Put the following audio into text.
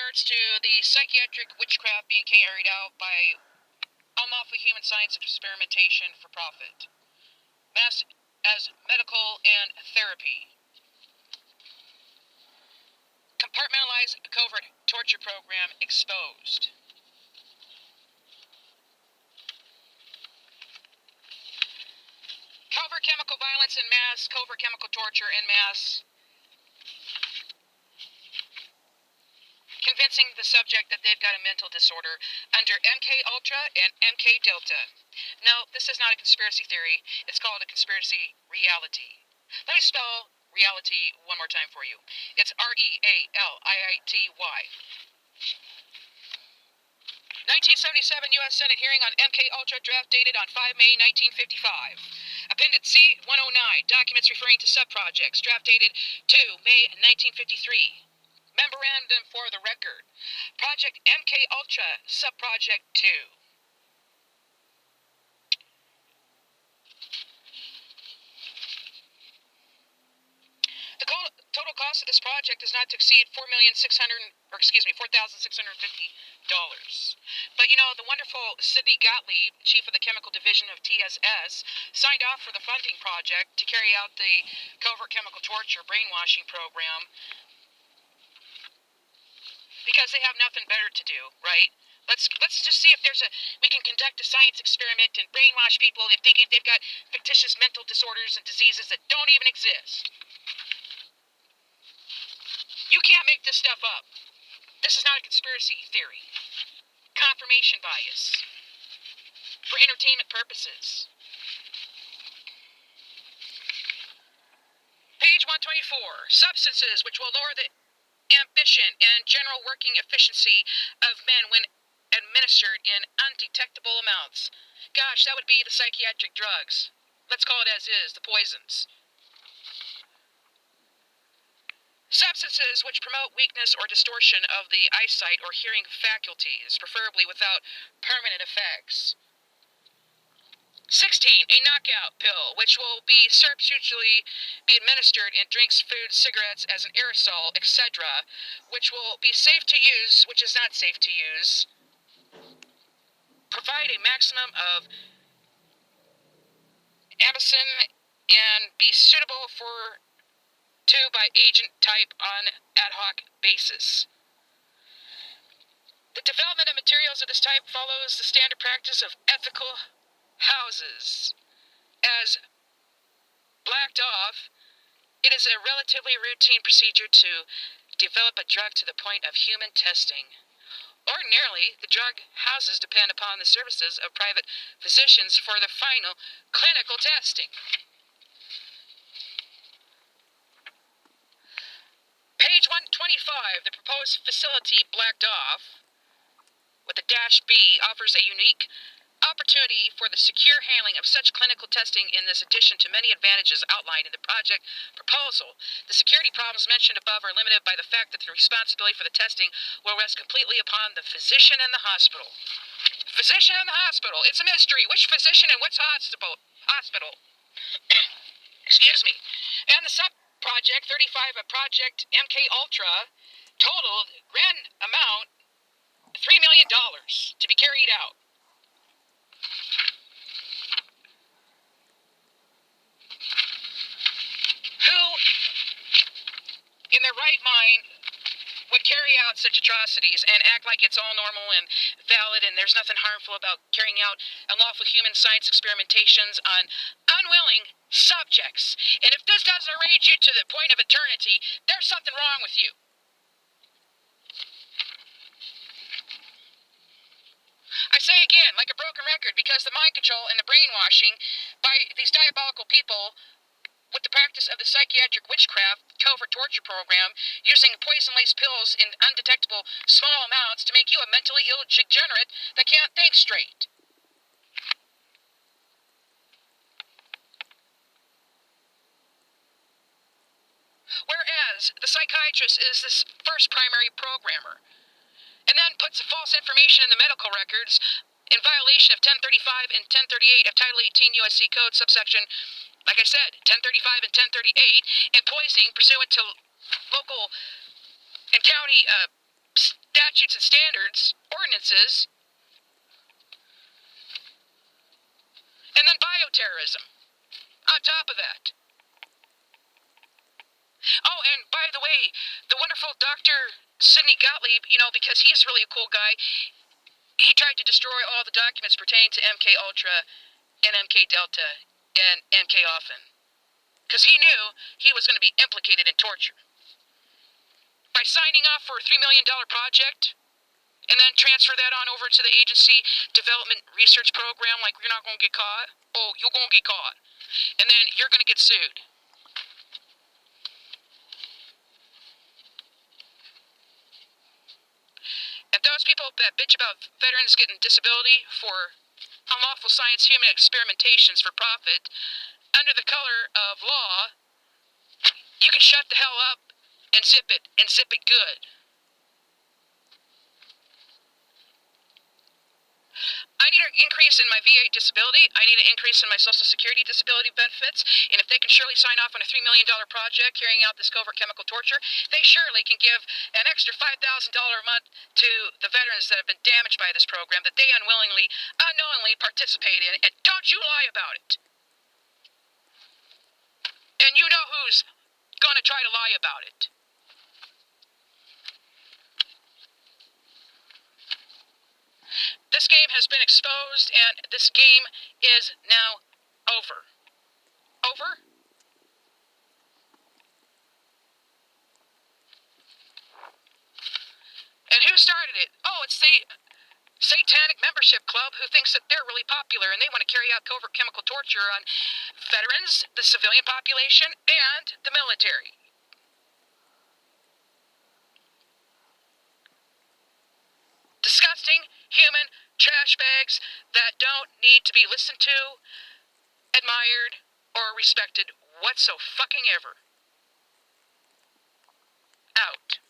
regards to the psychiatric witchcraft being carried out by unlawful human science experimentation for profit, masked as medical and therapy. Compartmentalized covert torture program exposed. Covert chemical violence en masse, covert chemical torture en masse. Convincing the subject that they've got a mental disorder under MK Ultra and MK Delta. No, this is not a conspiracy theory. It's called a conspiracy reality. Let me spell reality one more time for you. It's REALIITY. 1977 U.S. Senate hearing on MK Ultra draft dated on 5 May 1955. Appendix C 109, documents referring to subprojects, draft dated 2 May 1953. Memorandum for the record. Project MK Ultra, Subproject 2. The total cost of this project is not to exceed $4,650,000. But you know, the wonderful Sidney Gottlieb, chief of the chemical division of TSS, signed off for the funding project to carry out the covert chemical torture brainwashing program because they have nothing better to do, right? Let's just see if we can conduct a science experiment and brainwash people into thinking they've got fictitious mental disorders and diseases that don't even exist. You can't make this stuff up. This is not a conspiracy theory. Confirmation bias. For entertainment purposes. Page 124. Substances which will lower the ambition and general working efficiency of men when administered in undetectable amounts. Gosh, that would be the psychiatric drugs. Let's call it as is, the poisons. Substances which promote weakness or distortion of the eyesight or hearing faculties, preferably without permanent effects. 16. A knockout pill, which will be surreptitiously be administered in drinks, food, cigarettes as an aerosol, etc., which will be safe to use, which is not safe to use. Provide a maximum of amazin and be suitable for by agent type on ad hoc basis. The development of materials of this type follows the standard practice of ethical houses. As blacked off, it is a relatively routine procedure to develop a drug to the point of human testing. Ordinarily, the drug houses depend upon the services of private physicians for the final clinical testing. Page 125, the proposed facility, blacked off, with a -B, offers a unique opportunity for the secure handling of such clinical testing in this addition to many advantages outlined in the project proposal. The security problems mentioned above are limited by the fact that the responsibility for the testing will rest completely upon the physician and the hospital. Physician and the hospital. It's a mystery. Which physician and which hospital? Excuse me. And the sub-project 35 of Project MK Ultra totaled grand amount $3 million to be carried out. Who, in their right mind, would carry out such atrocities and act like it's all normal and valid and there's nothing harmful about carrying out unlawful human science experimentations on unwilling subjects? And if this doesn't enrage you to the point of eternity, there's something wrong with you. I say again, like a broken record, because the mind control and the brainwashing by these diabolical people with the practice of the psychiatric witchcraft covert torture program, using poison-laced pills in undetectable small amounts to make you a mentally ill degenerate that can't think straight. Whereas the psychiatrist is this first primary programmer, and then puts false information in the medical records in violation of 1035 and 1038 of Title 18 U.S.C. Code, subsection, like I said, 1035 and 1038, and poisoning pursuant to local and county statutes and standards, ordinances, and then bioterrorism on top of that. Oh, and by the way, the wonderful Dr. Sidney Gottlieb, because he's really a cool guy, he tried to destroy all the documents pertaining to MK Ultra and MK Delta and MK Often, because he knew he was going to be implicated in torture. By signing off for a $3 million project, and then transfer that on over to the agency development research program, like you're not going to get caught. Oh, you're going to get caught. And then you're going to get sued. And those people that bitch about veterans getting disability for unlawful science human experimentations for profit, under the color of law, you can shut the hell up and zip it good. I need an increase in my VA disability. I need an increase in my Social Security disability benefits. And if they can surely sign off on a $3 million project carrying out this covert chemical torture, they surely can give an extra $5,000 a month to the veterans that have been damaged by this program that they unknowingly participate in. And don't you lie about it. And you know who's going to try to lie about it. This game has been exposed, and this game is now over. Over? And who started it? Oh, it's the satanic membership club who thinks that they're really popular and they want to carry out covert chemical torture on veterans, the civilian population, and the military. Disgusting human trash bags that don't need to be listened to, admired, or respected whatso fucking ever. Out.